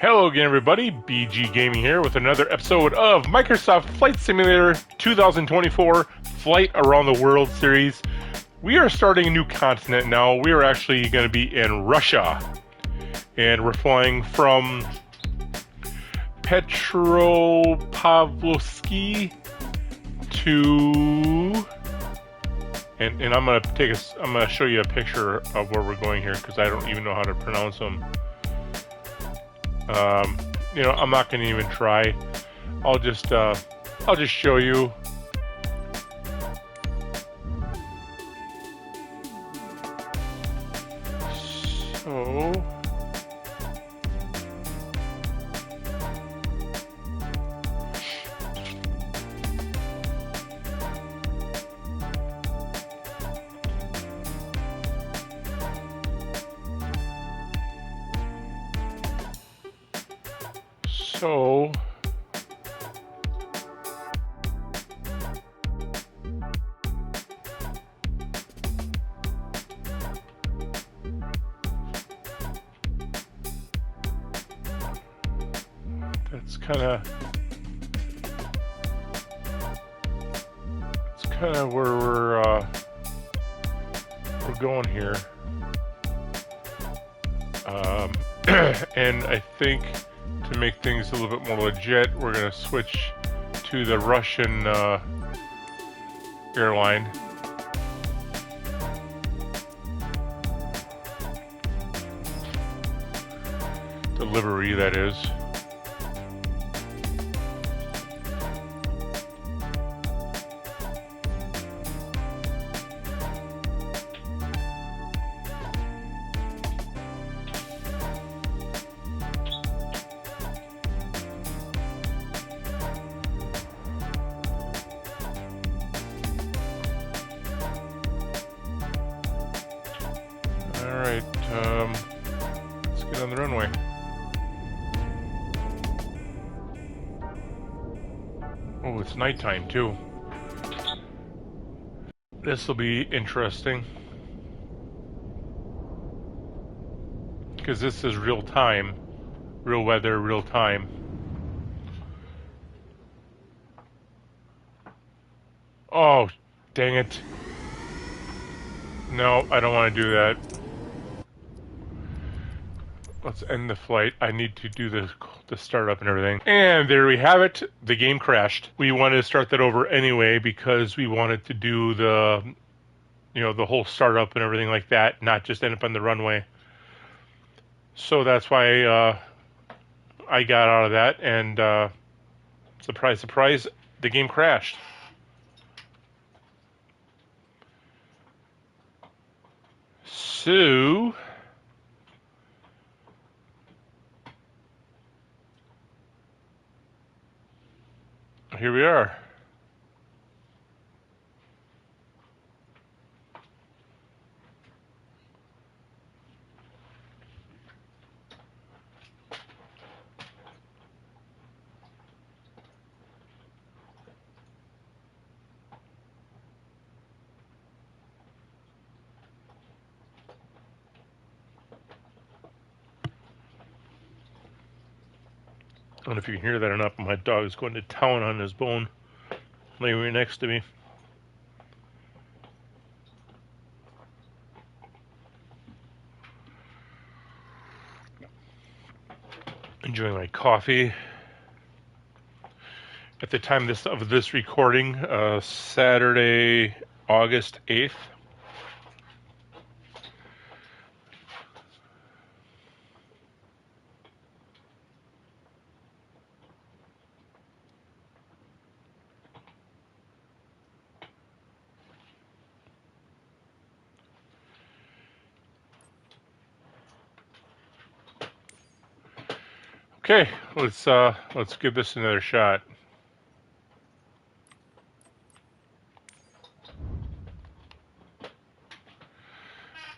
Hello again, everybody. BG Gaming here with another episode of Microsoft Flight Simulator 2024 Flight Around the World series. We are starting a new continent now. We are actually going to be in Russia. And we're flying from Petropavlovsky to... And I'm gonna show you a picture of where we're going here because I don't even know how to pronounce them. You know, I'm not gonna even try. I'll just show you. So that's kind of where we're going here. And I think to make things a little bit more legit, we're going to switch to the Russian airline. The livery, that is. Alright, let's get on the runway. Oh, it's nighttime too. This will be interesting. Because this is real time. Real weather, real time. Oh, dang it. No, I don't want to do that. Let's end the flight. I need to do the startup and everything. And there we have it. The game crashed. We wanted to start that over anyway because we wanted to do the, you know, the whole startup and everything like that, not just end up on the runway. So that's why I got out of that, and surprise, surprise, the game crashed. So here we are. I don't know if you can hear that or not, but my dog is going to town on his bone laying right next to me. Enjoying my coffee. At the time of this recording, Saturday, August 8th. Okay, let's give this another shot.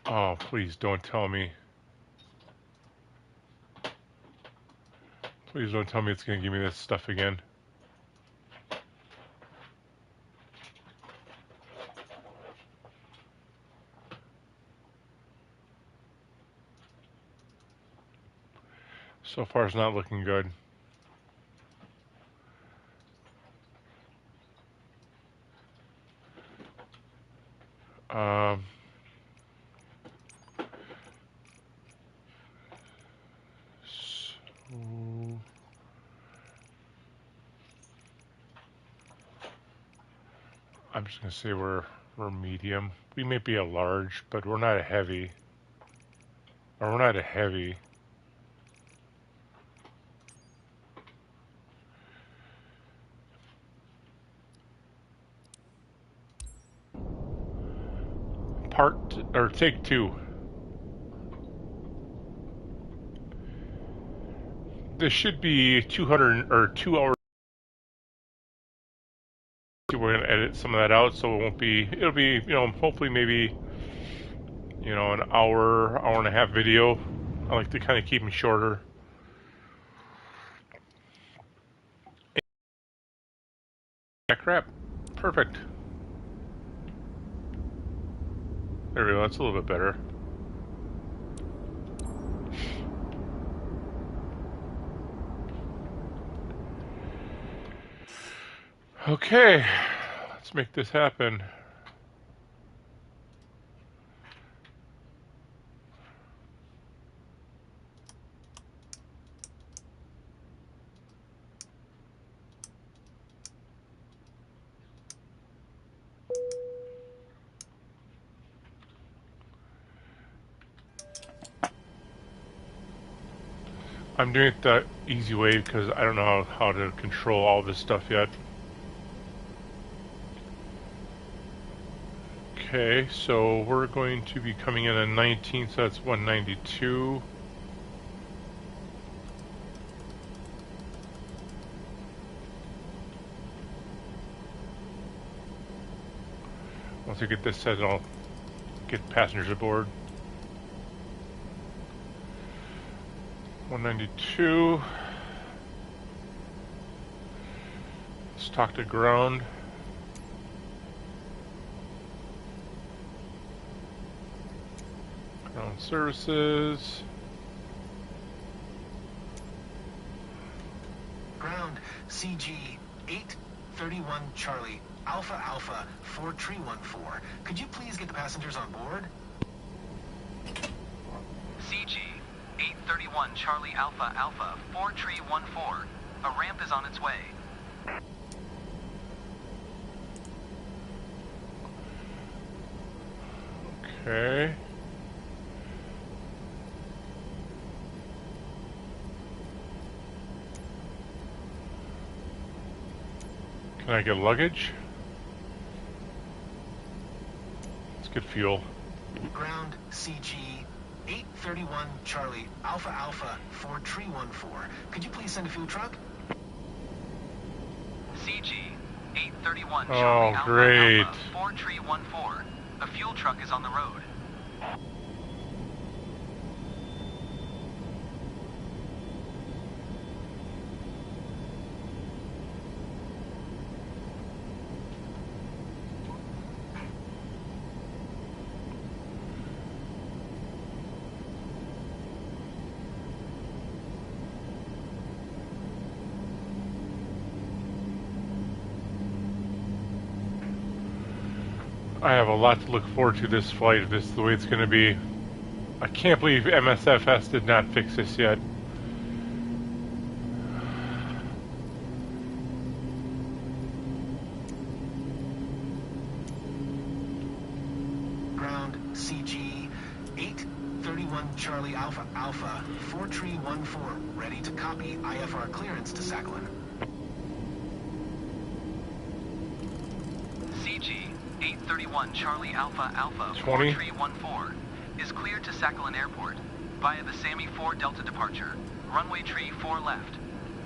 Oh, please don't tell me. Please don't tell me it's going to give me this stuff again. So far, it's not looking good. So I'm just gonna say we're medium. We may be a large, but we're not a heavy. Or we're not a heavy. Take two. This should be 200 or 2 hours. We're gonna edit some of that out, so it won't be. It'll be, hopefully maybe, an hour and a half video. I like to kind of keep them shorter. Yeah, crap. Perfect. There we go. That's a little bit better. Okay, let's make this happen. I'm doing it the easy way because I don't know how to control all this stuff yet. Okay, so we're going to be coming in at 19, so that's 192. Once I get this set, I'll get passengers aboard. 192. Let's talk to ground. Ground services. Ground CG 831 Charlie Alpha Alpha 4314. Could you please get the passengers on board? CG 831 Charlie Alpha Alpha 4314. A ramp is on its way. Okay. Can I get luggage? Let's get fuel. Ground CG 831 Charlie Alpha Alpha 4314. Could you please send a fuel truck? CG 831 Charlie Alpha great. Alpha 4314. A fuel truck is on the road. I have a lot to look forward to this flight if this is the way it's going to be. I can't believe MSFS did not fix this yet. Ground CG 831 Charlie Alpha Alpha 4314. Ready to copy IFR clearance to Sakhalin. CG 831 Charlie Alpha Alpha 20. 4314 is cleared to Sakhalin Airport via the Sammy 4 Delta departure. Runway tree 4 left.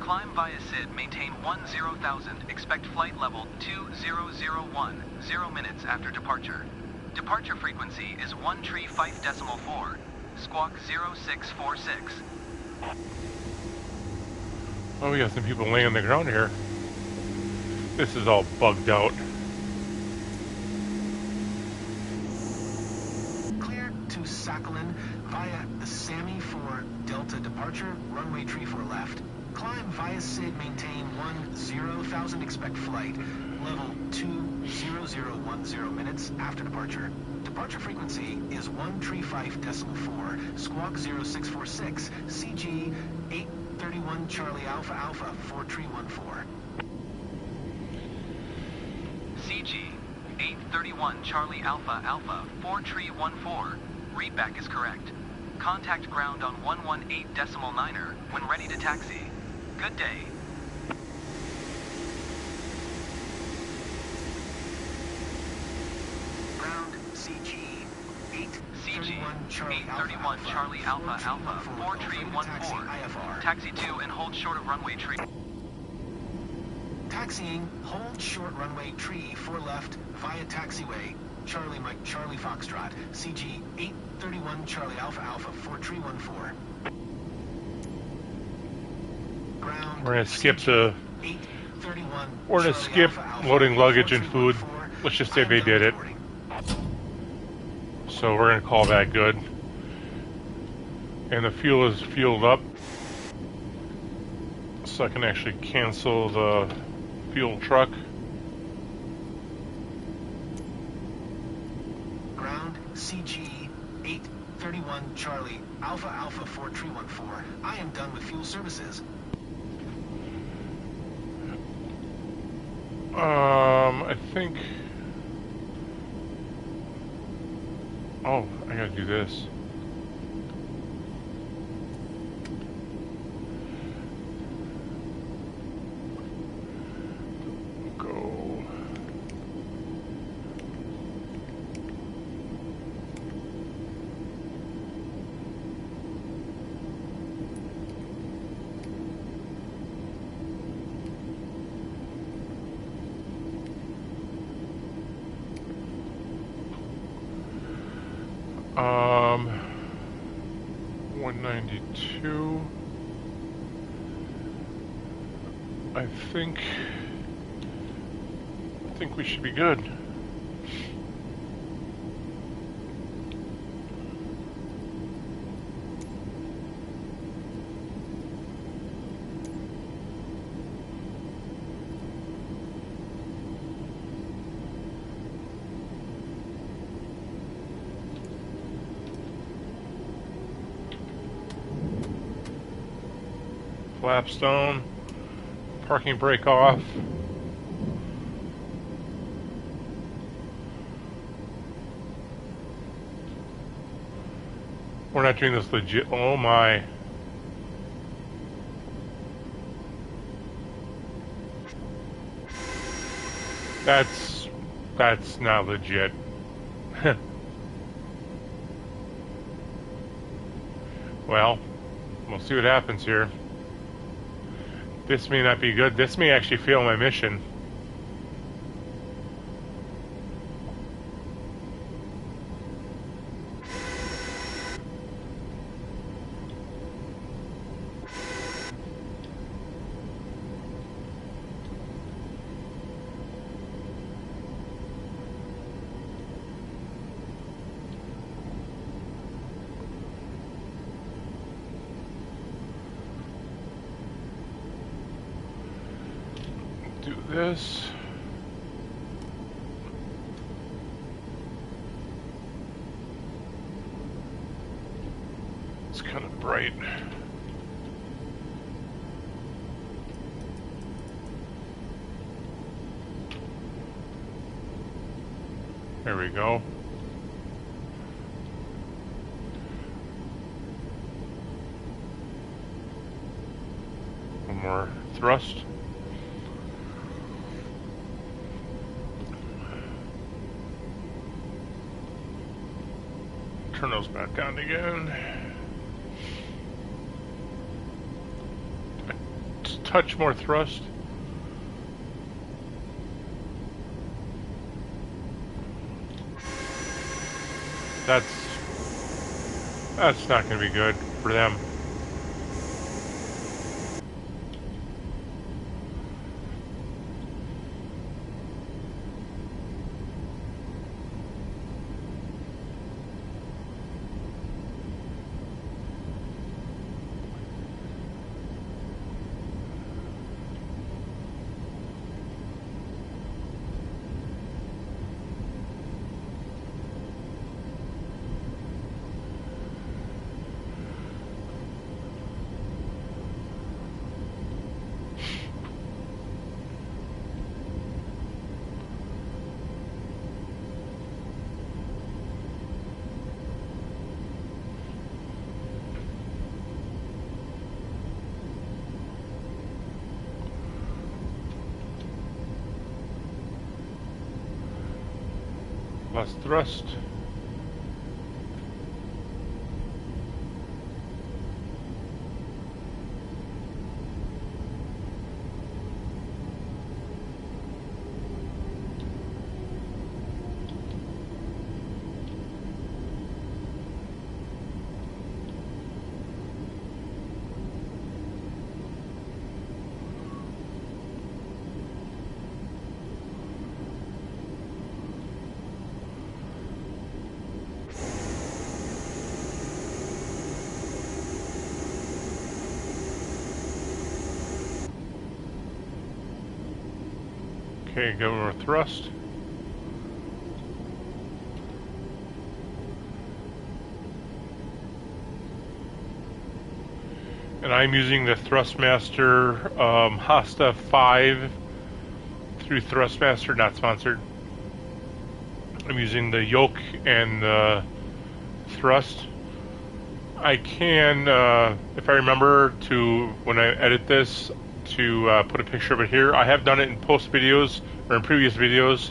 Climb via SID, maintain 10,000. Expect flight level 2001, 0 minutes after departure. Departure frequency is 135.4. Squawk 0646. Oh, we got some people laying on the ground here. This is all bugged out. Cleared to Sakhalin via the Sammy 4 Delta departure, runway tree 4 left. Climb via SID, maintain 10,000, expect flight. Level 20010 minutes after departure. Departure frequency is 135.4, squawk 0646, CG 831 Charlie Alpha Alpha 4314. CG 831 Charlie Alpha Alpha 4314. Readback is correct. Contact ground on 118.9er when ready to taxi. Good day. Ground CG 831 Charlie 831 Charlie Alpha Alpha 4314. IFR. Taxi 2 and hold short of runway tree. Taxiing, hold short runway tree 4 left via taxiway. Charlie Mike Charlie Foxtrot, CG 831 Charlie Alpha Alpha 4314. Ground. We're gonna skip the. 831. We're gonna Charlie skip Alpha Alpha loading luggage and food. 4314. Let's just say I am they done did it. reporting. So we're gonna call that good. And the fuel is fueled up, so I can actually cancel the fuel truck. Ground CG 831 Charlie Alpha Alpha 4314. I am done with fuel services. I think. Oh, I gotta do this. Go. Um, 192. I think we should be good. Flapstone, parking brake off. We're not doing this legit. Oh my. That's not legit. Well, we'll see what happens here. This may not be good. This may actually fail my mission. Do this. It's kind of bright. There we go. One more thrust. Turn those back down again. A touch more thrust. That's not going to be good for them. Less thrust. Okay, go more thrust. And I'm using the Thrustmaster Hasta 5 through Thrustmaster, not sponsored. I'm using the yoke and the thrust. I can, if I remember to, when I edit this, to put a picture of it here. I have done it in post videos, or in previous videos.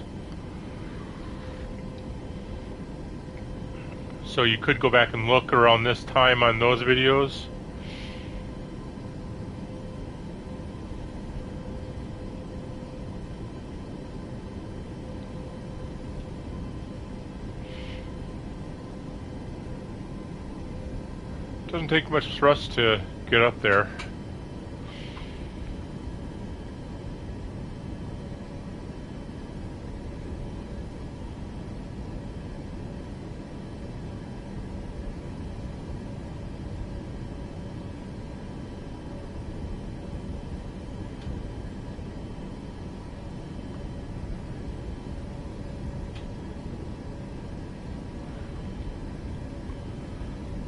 So you could go back and look around this time on those videos. Doesn't take much thrust to get up there.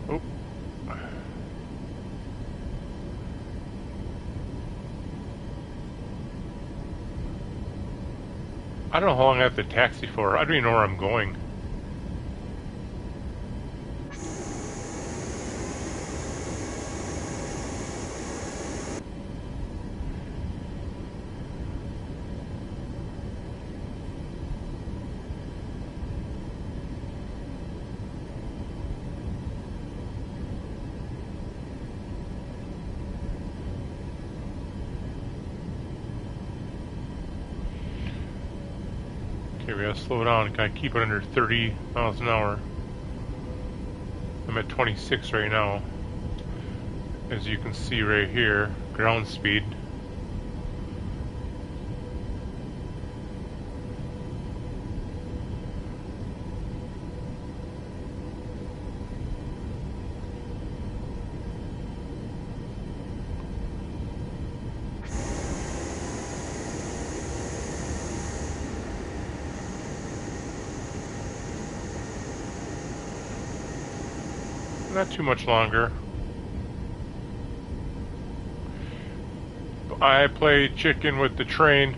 Oh. I don't know how long I have to taxi for. I don't even know where I'm going. Okay, we gotta slow down. Gotta keep it under 30 miles an hour. I'm at 26 right now. As you can see right here, ground speed. Not too much longer. I play Chicken with the Train.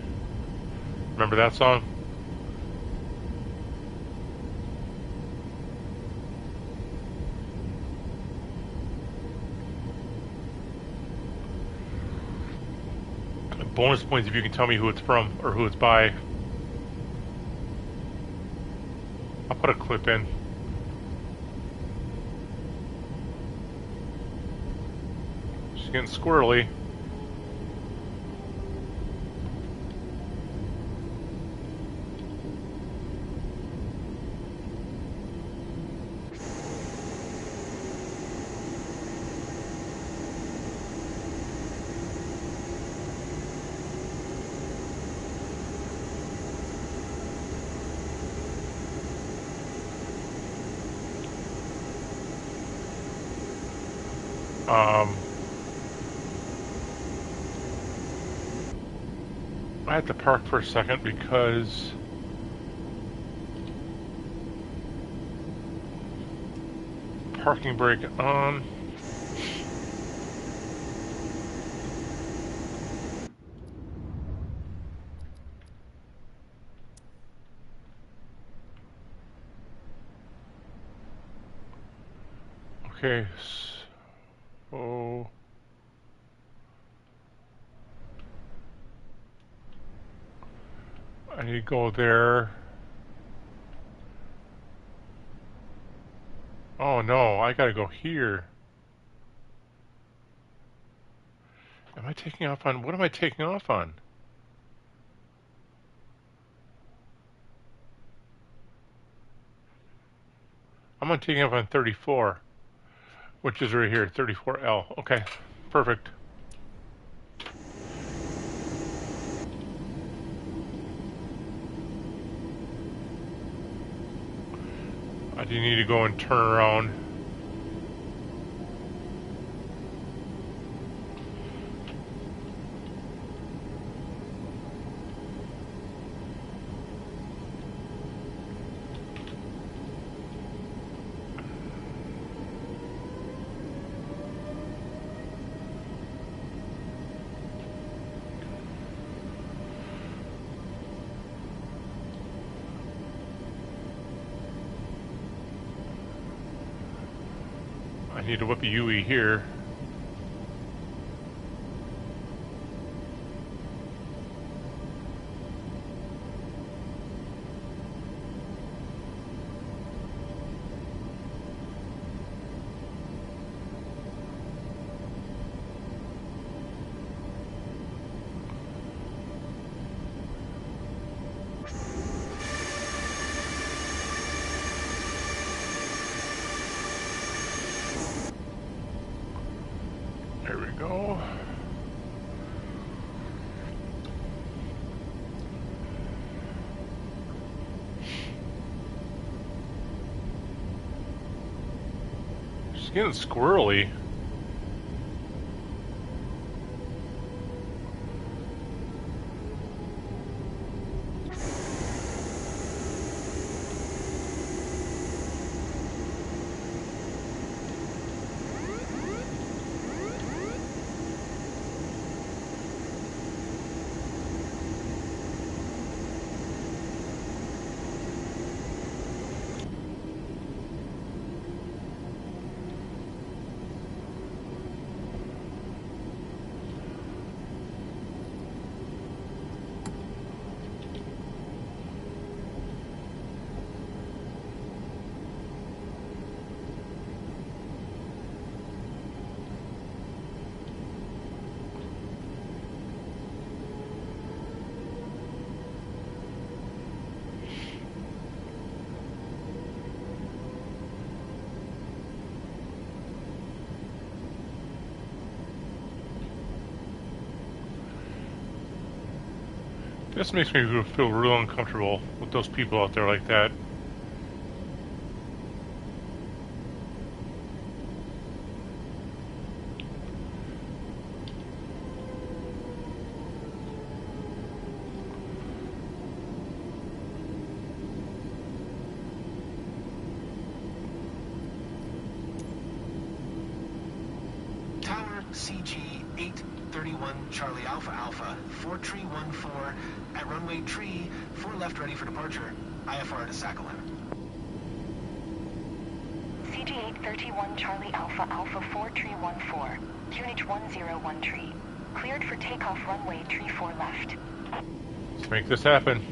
Remember that song? Bonus points if you can tell me who it's from or who it's by. I'll put a clip in. She's getting squirrely. I have to park for a second because parking brake on. Okay, so I need to go there. Oh no, I gotta go here. Am I taking off on, what am I taking off on? I'm on taking off on 34, which is right here, 34L. Okay, perfect. I do need to go and turn around. I need to whip a UE here. There we go. It's getting squirrely. This makes me feel real uncomfortable with those people out there like that. Tower CG 831 Charlie Alpha Alpha 4314 at runway tree 4 left ready for departure. IFR to Sakhalin. CG 831 Charlie Alpha Alpha 4314, QNH 101 cleared for takeoff runway tree 4 left. Let's make this happen.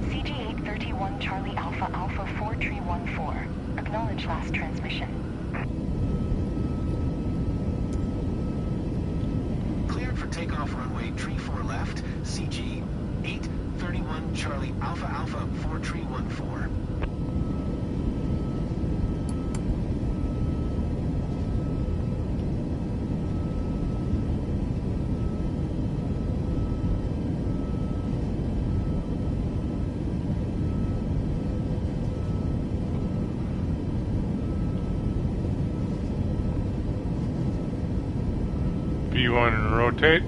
CG 831 Charlie Alpha Alpha 4314, acknowledge last transmission. Cleared for takeoff runway tree 4 left, CG 831 Charlie Alpha Alpha 4314. B1 and rotate.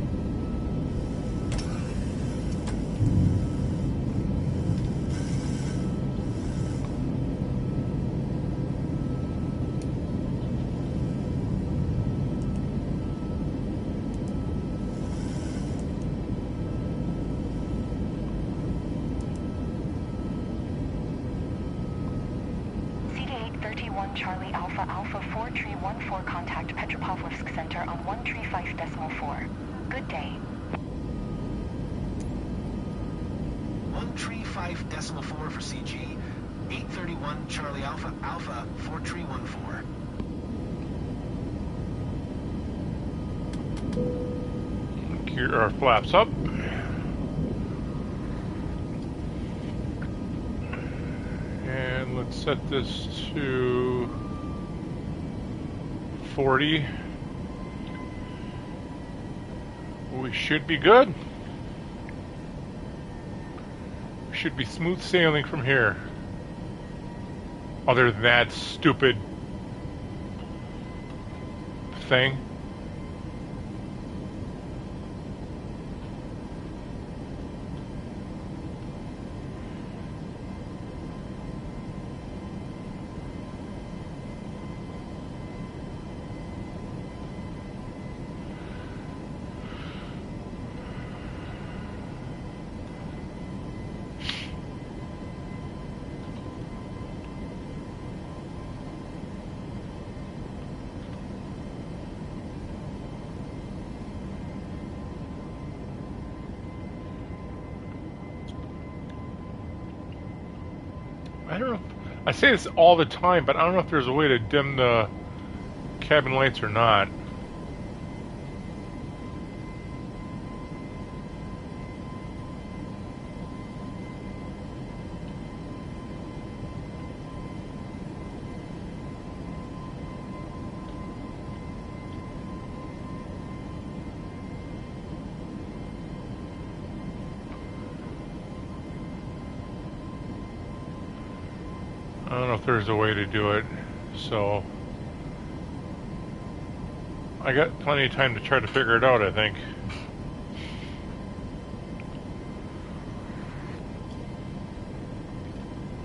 31 Charlie Alpha Alpha 4314 contact Petropavlovsk Center on 135.4. Good day. 135.4 for CG. 831 Charlie Alpha Alpha 4314. Gear our flaps up. And let's set this to 40. We should be good. We should be smooth sailing from here. Other than that stupid thing. I don't know. I say this all the time, but I don't know if there's a way to dim the cabin lights or not. I don't know if there's a way to do it, so I got plenty of time to try to figure it out, I think.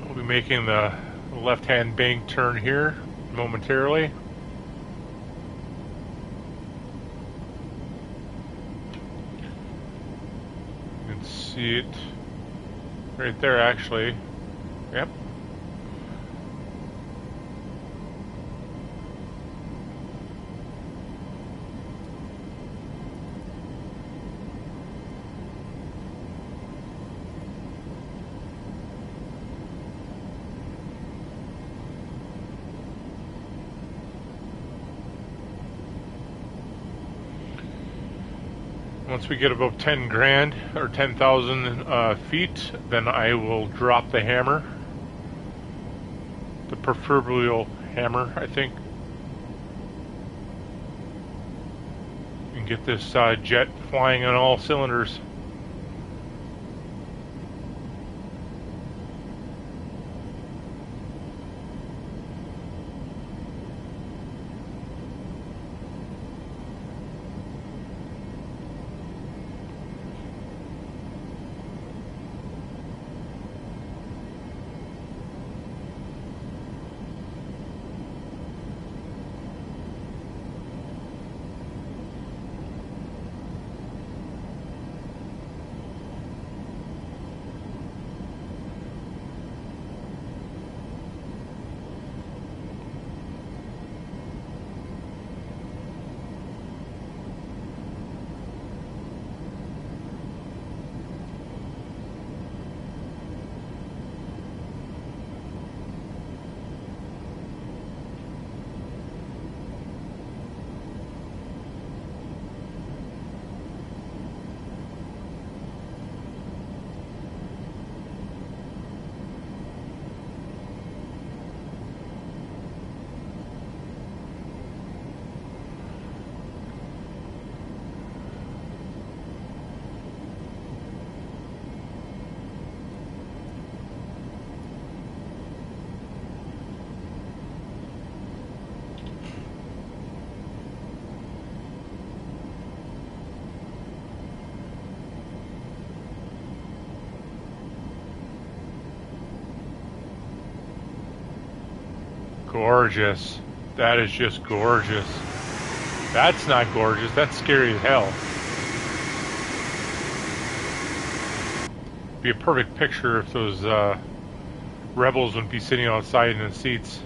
We'll be making the left-hand bank turn here momentarily. You can see it right there, actually. Yep. Once we get above 10 grand or 10,000 feet, then I will drop the hammer, the proverbial hammer, I think, and get this jet flying on all cylinders. Gorgeous. That is just gorgeous. That's not gorgeous. That's scary as hell. Be a perfect picture if those rebels would be sitting outside in the seats.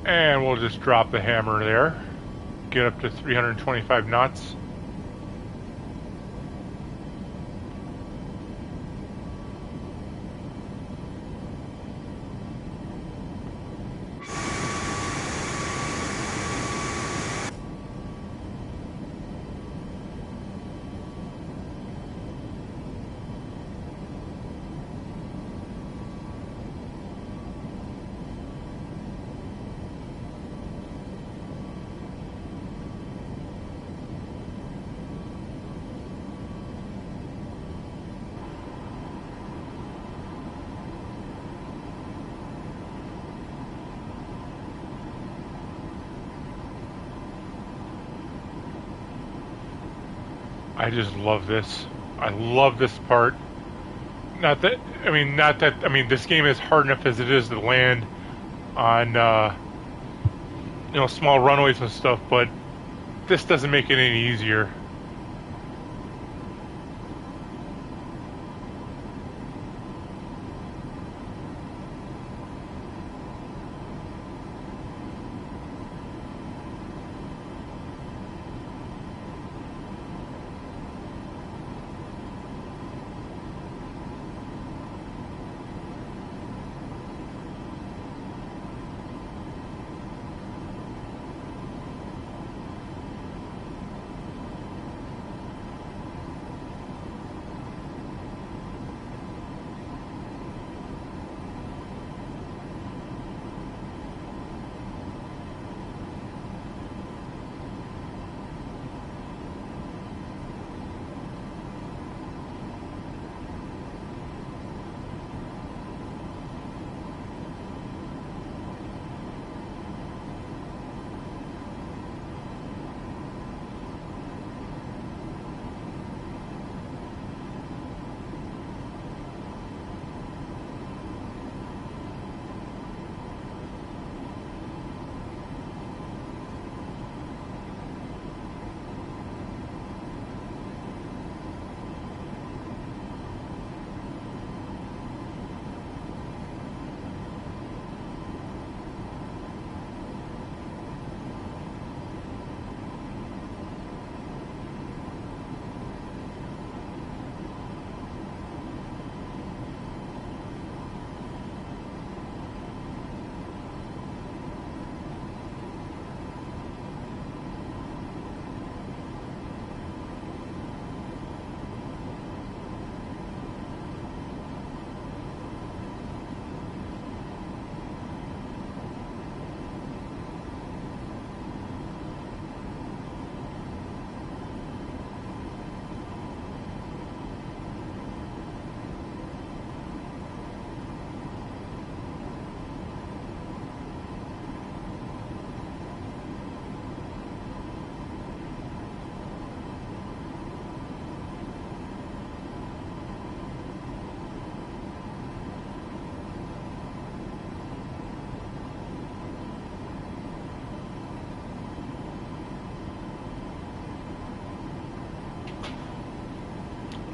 And we'll just drop the hammer there. Get up to 325 knots. I just love this. I love this part. Not that this game is hard enough as it is to land on small runways and stuff, but this doesn't make it any easier.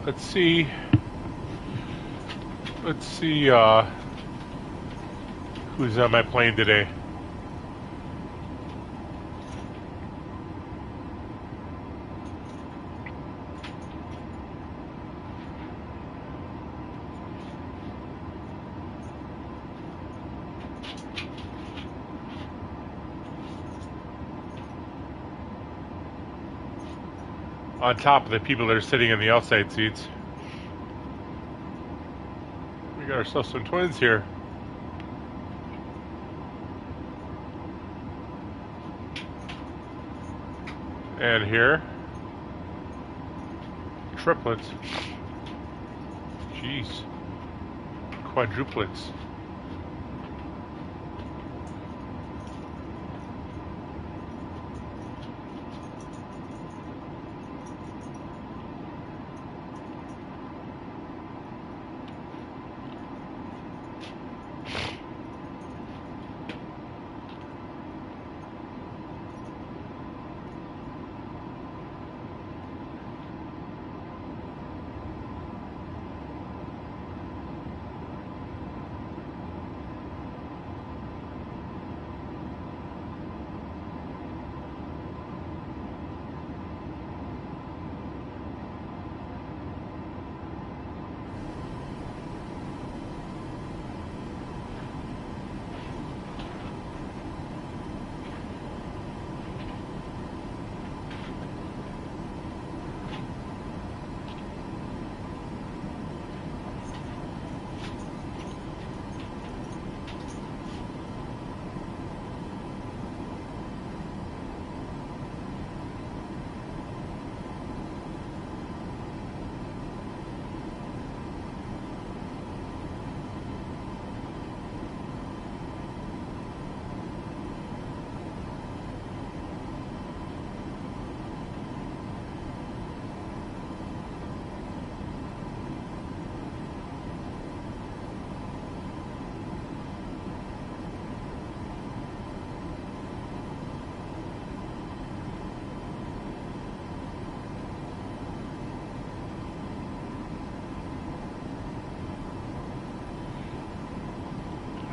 Let's see. Who's on my plane today. On top of the people that are sitting in the outside seats. We got ourselves some twins here. And here, triplets. Jeez. Quadruplets.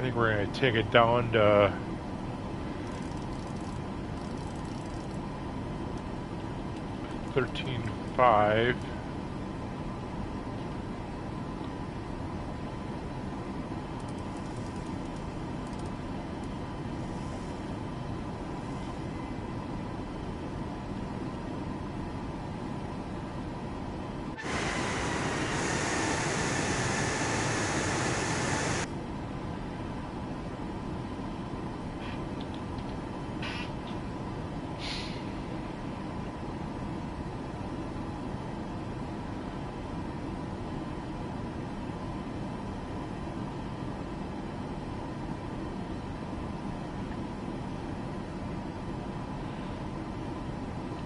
think we're going to take it down to 13.5.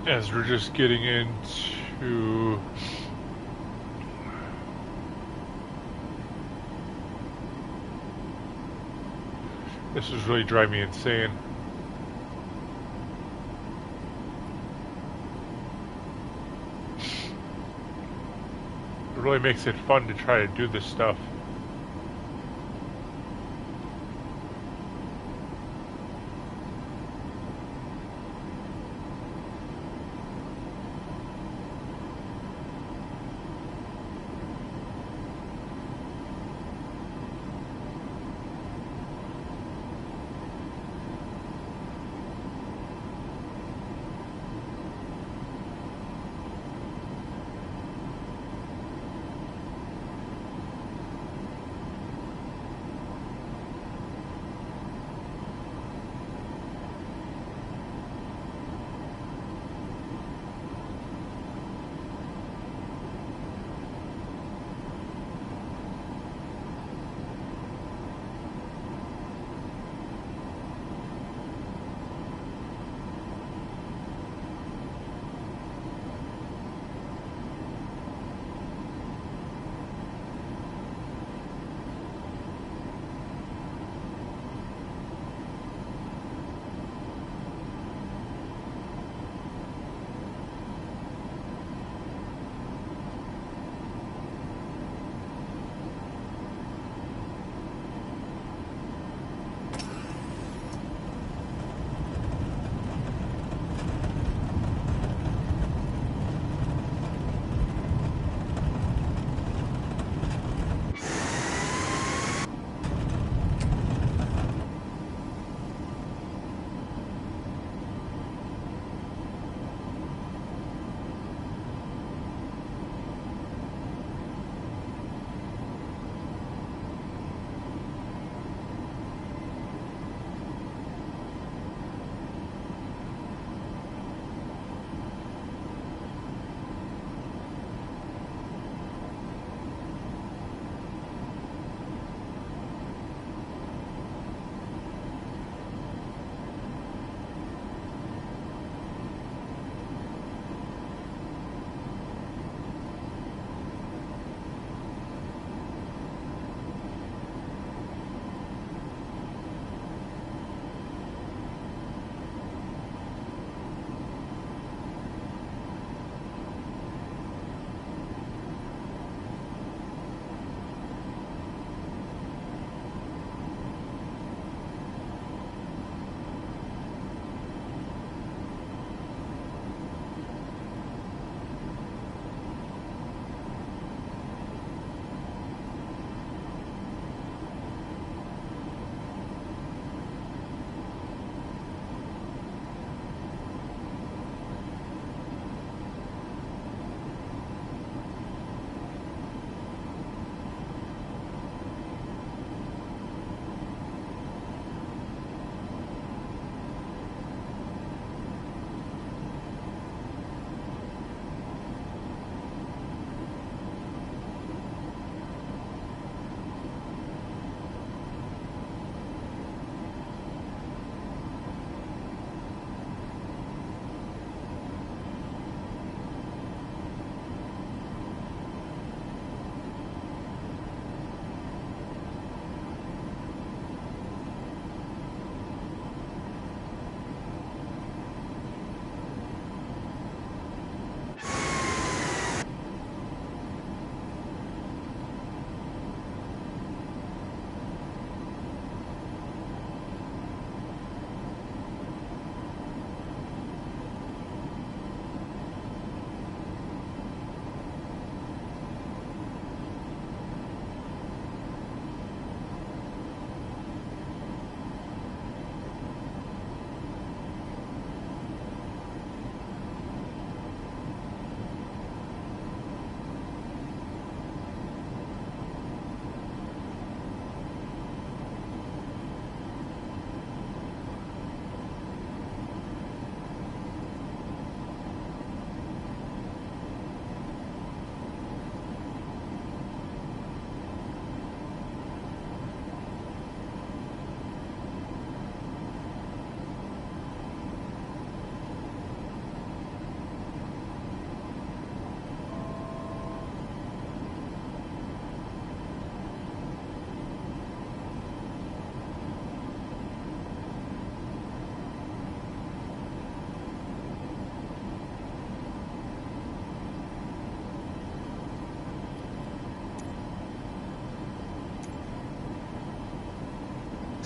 As we're just getting into this is really driving me insane. It really makes it fun to try to do this stuff.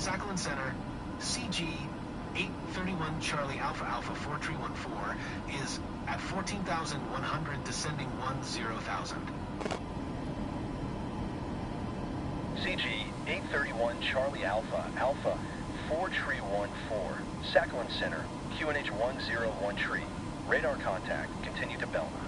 Sakhalin Center, CG 831 Charlie Alpha Alpha 4314 is at 14,100 descending 10,000. CG 831 Charlie Alpha Alpha 4314, Sakhalin Center, QNH 101 radar contact, continue to Belma.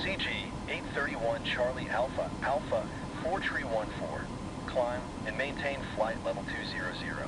CG 831 Charlie Alpha Alpha 4314, climb and maintain flight level 200.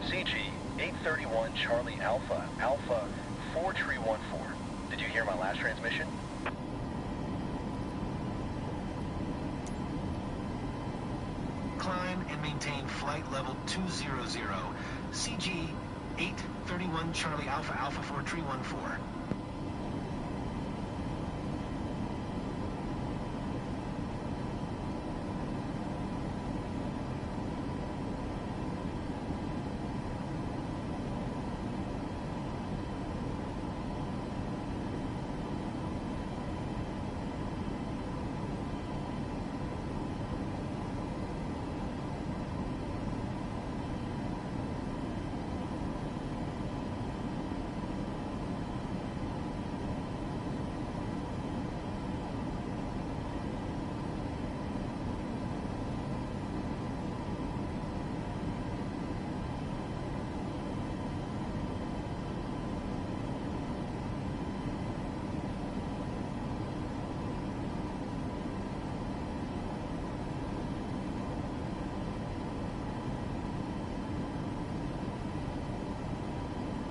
CG 831 Charlie Alpha Alpha 4314. Did you hear my last transmission? Climb and maintain flight level 200. CG 831 Charlie Alpha Alpha 4314.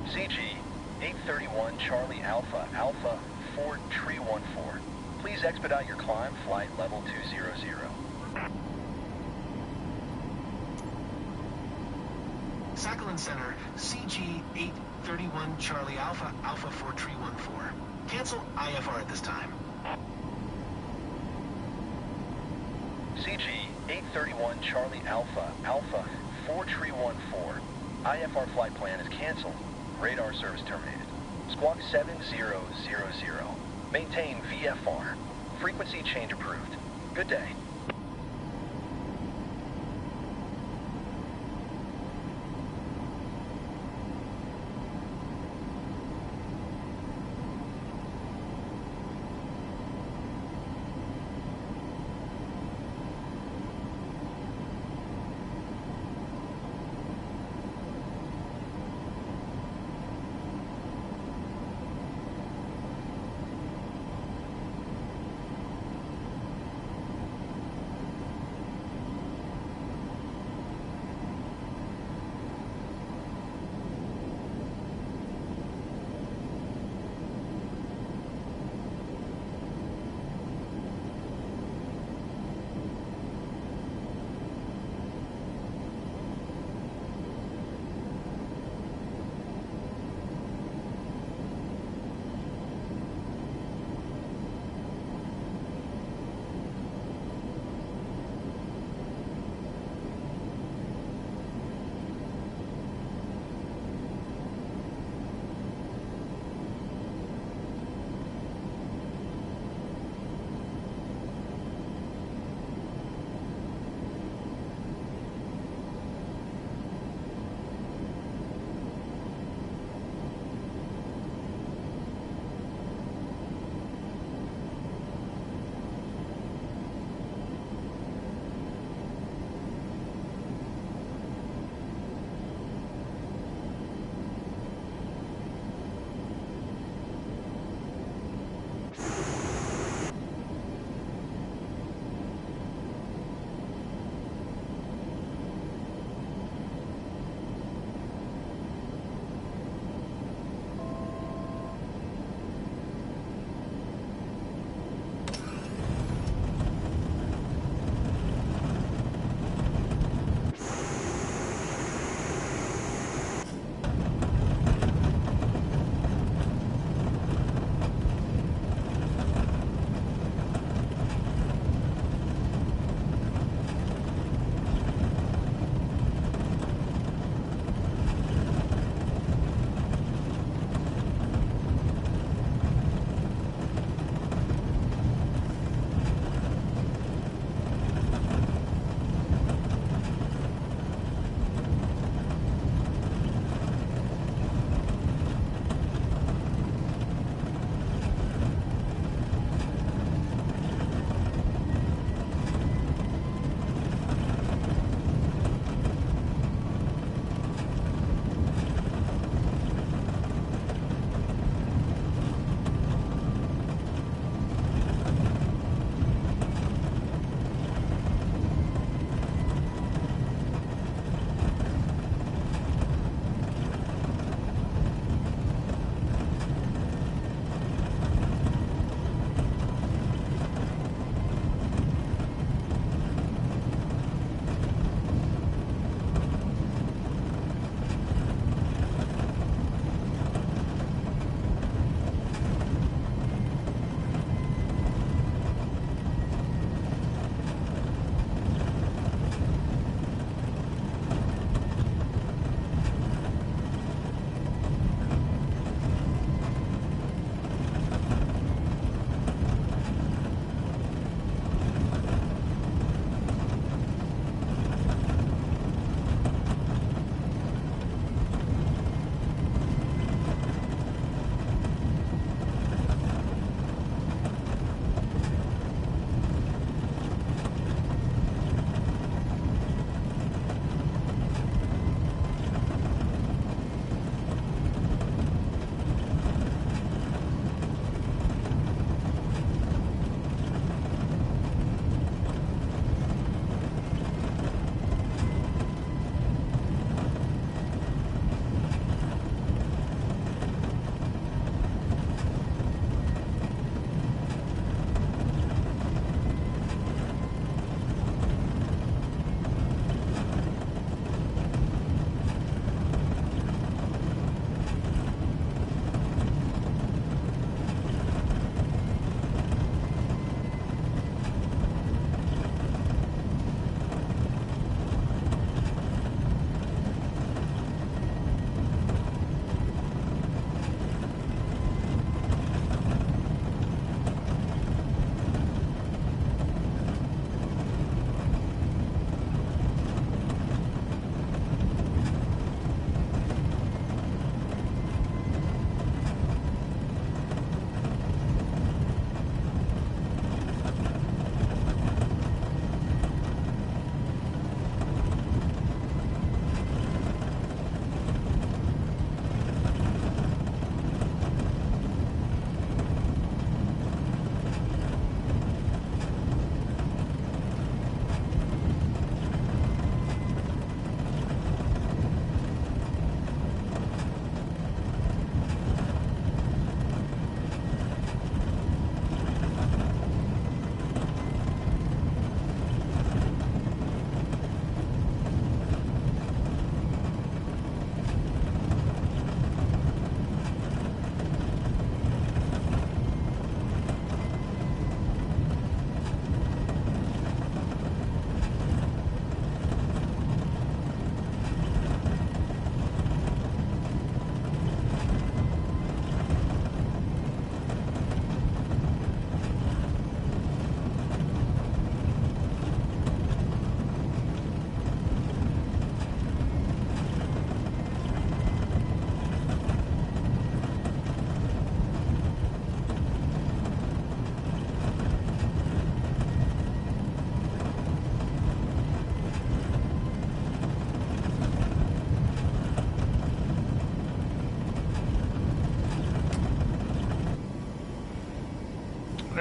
CG 831 Charlie Alpha Alpha 4314. Please expedite your climb, flight level 200. Sakhalin Center, CG 831 Charlie Alpha Alpha 4314. Cancel IFR at this time. CG 831 Charlie Alpha Alpha 4314. IFR flight plan is canceled. Radar service terminated. Squawk 7000. Maintain VFR. Frequency change approved. Good day.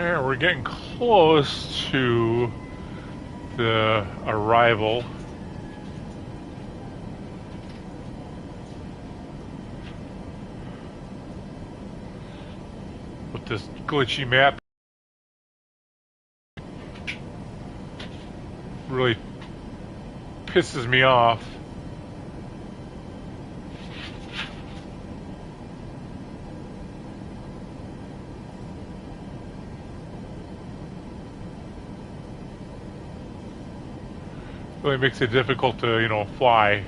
There, we're getting close to the arrival. With this glitchy map, really pisses me off. Really makes it difficult to, you know, fly.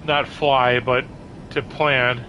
Not fly, but to plan.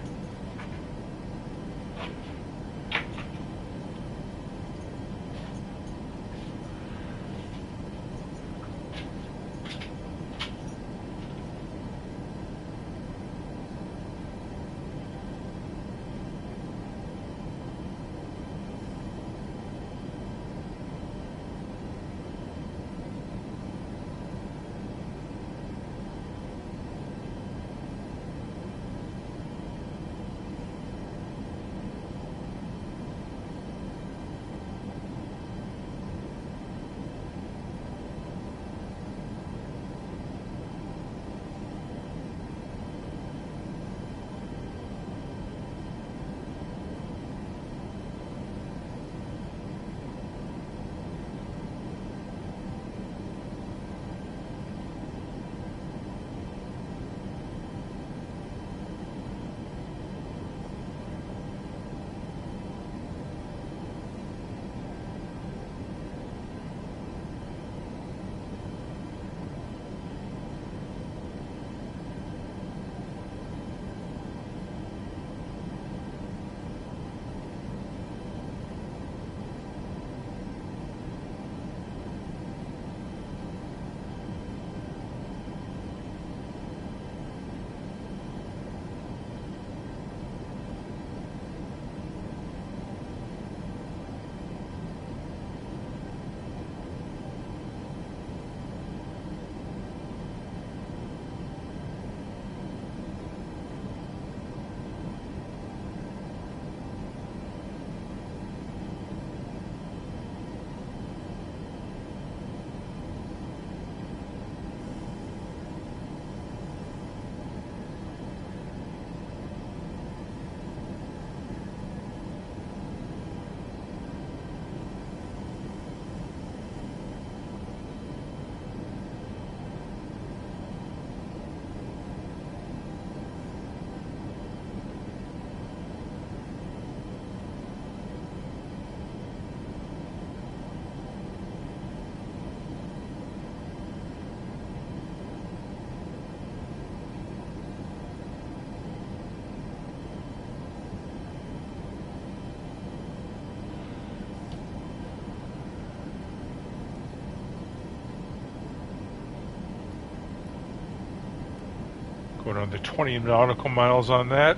Going on to 20 nautical miles on that.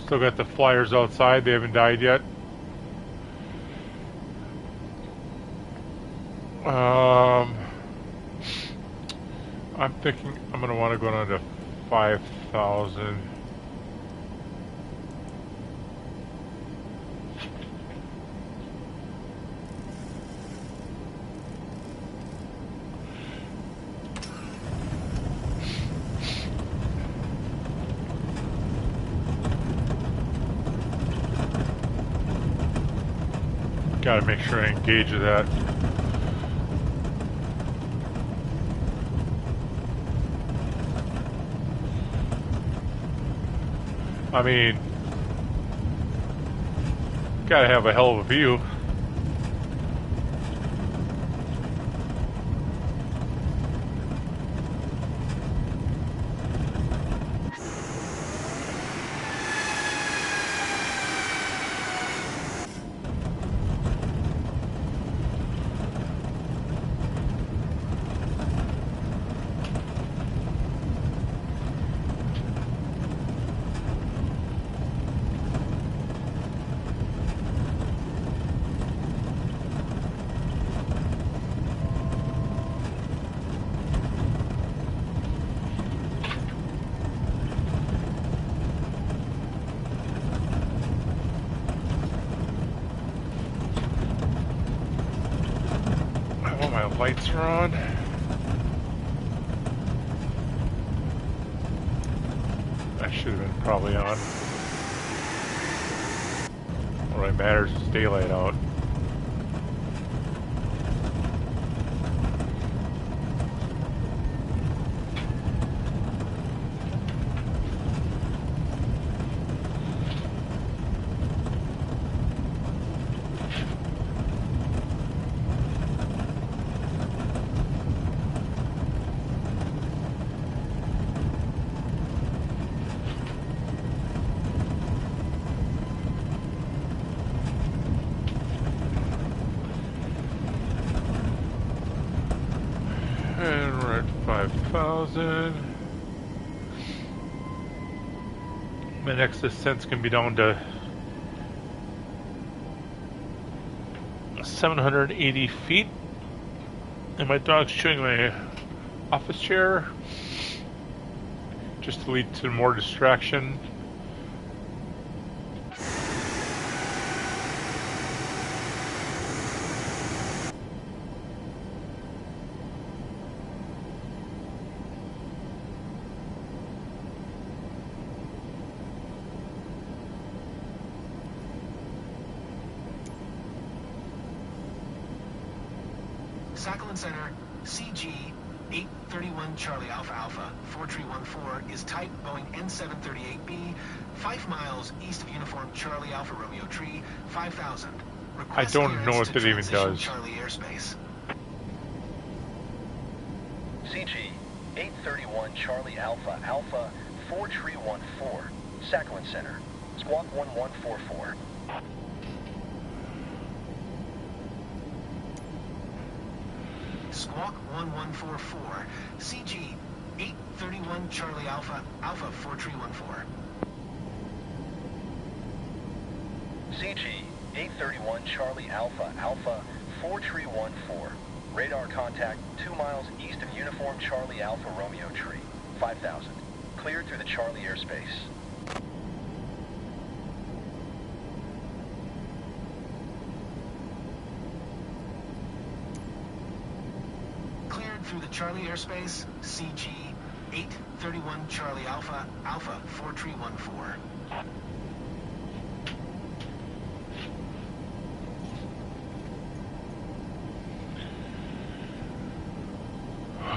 Still got the flyers outside. They haven't died yet. I'm thinking I'm going to want to go down to 5,000. Got to make sure I engage with that. I mean, gotta have a hell of a view. My lights are on. I should have been probably on. What really matters is daylight out. And we're at 5,000. My next ascent's gonna be down to 780 feet. And my dog's chewing my office chair just to lead to more distraction. Sakhalin Center, CG 831 Charlie Alpha Alpha 4314 is type Boeing N738B, 5 miles east of uniform Charlie Alpha Romeo Tree, 5,000. I don't know what it even does. Charlie airspace. CG 831 Charlie Alpha Alpha 4314, Sakhalin Center, Squawk 1144. Squawk 1144, CG 831 Charlie Alpha Alpha 4314. CG 831 Charlie Alpha Alpha 4314. Radar contact 2 miles east of uniform Charlie Alpha Romeo Tree, 5,000. Cleared through the Charlie airspace. Cleared through the Charlie airspace, CG 831 Charlie Alpha Alpha 4314.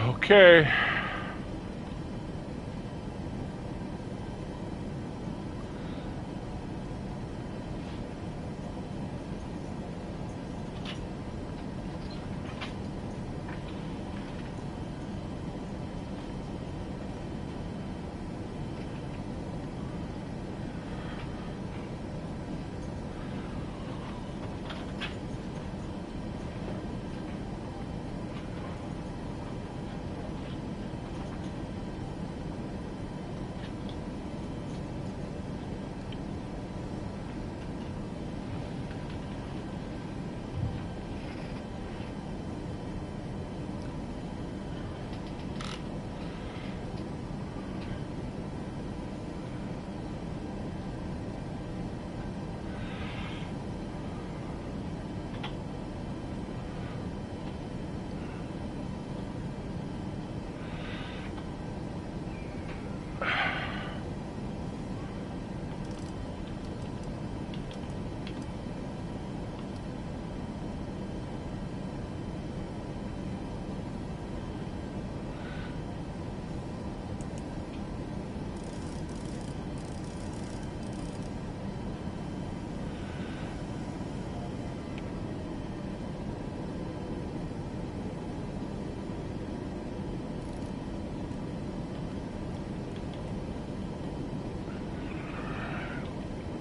Okay.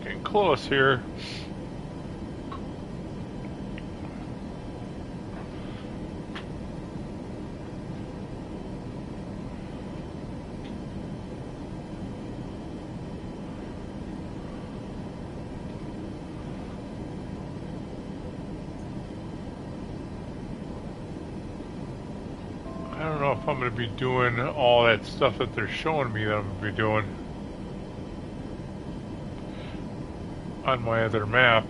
Getting close here. I don't know if I'm going to be doing all that stuff that they're showing me that I'm going to be doing on my other map.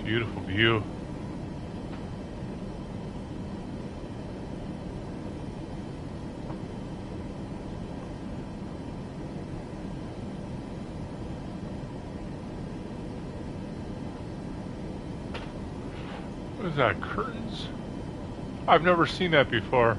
Beautiful view. What is that, curtains? I've never seen that before.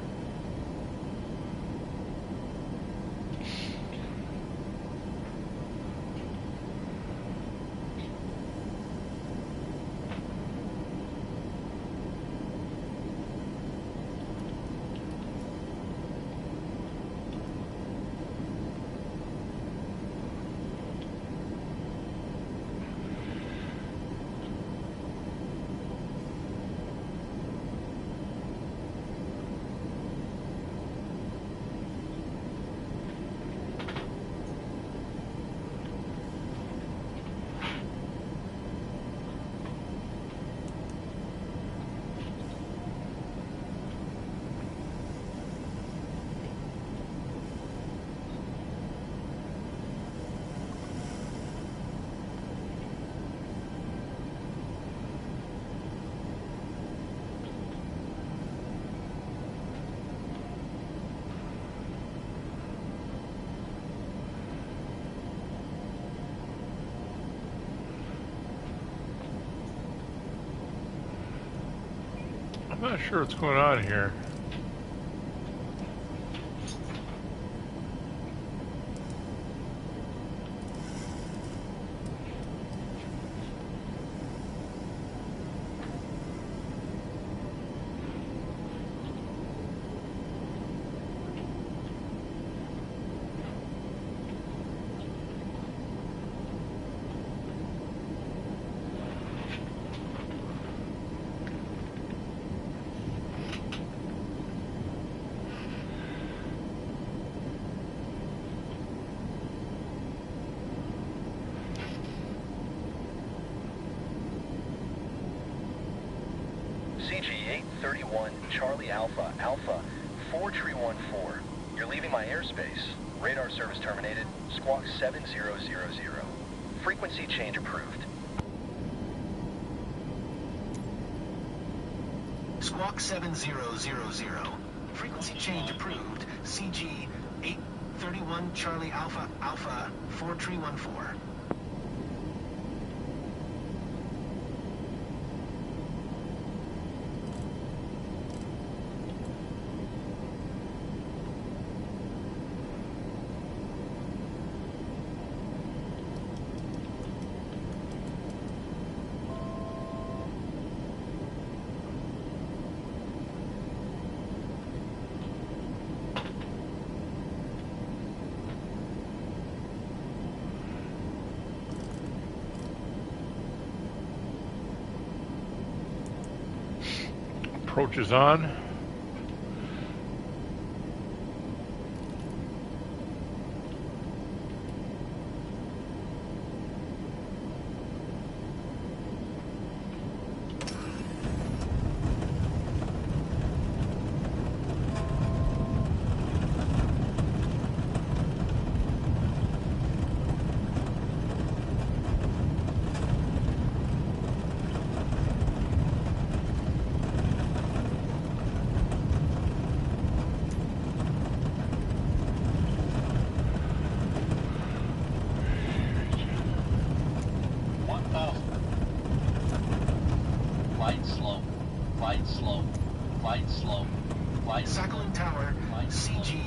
I'm not sure what's going on here. CG 831 Charlie Alpha, Alpha 4314. You're leaving my airspace. Radar service terminated. Squawk 7000. Frequency change approved. Squawk 7000. Frequency change approved. CG 831 Charlie Alpha, Alpha 4314. Approach is on. Sakhalin Tower, CG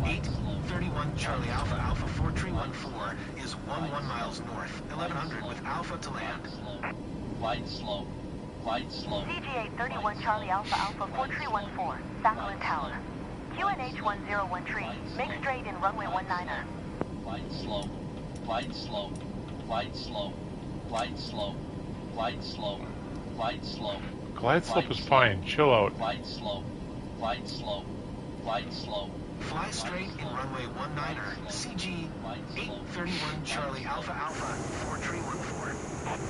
831 Charlie Alpha, Alpha 4314 is 11 miles north, 1100 with Alpha to land. CG 831 Charlie Alpha, Alpha 4314, Sakhalin Tower. QNH 101 make straight in runway 19er. Glide slope is fine. Chill out. Fly straight in runway 19er, CG 831 Charlie Alpha, Alpha 4314.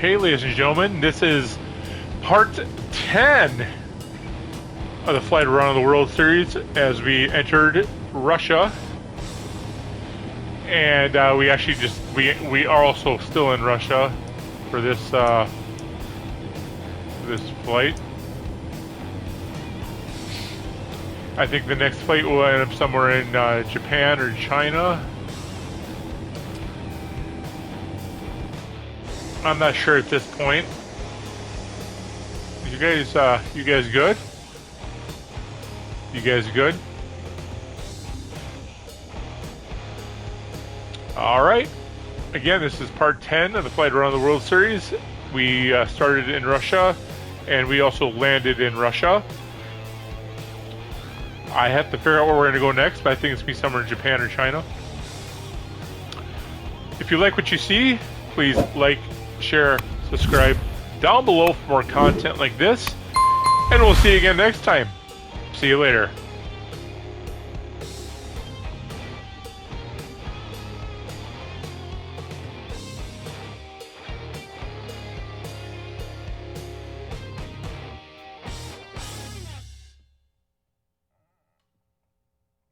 Okay, ladies and gentlemen, this is part 10 of the flight around the World Series as we entered Russia. And we actually we are also still in Russia for this this flight. I think the next flight will end up somewhere in Japan or China. I'm not sure at this point. You guys good? You guys good? All right. Again, this is part 10 of the flight around the World Series. We started in Russia, and we also landed in Russia. I have to figure out where we're going to go next, but I think it's going to be somewhere in Japan or China. If you like what you see, please like, share, subscribe down below for more content like this. And we'll see you again next time. See you later.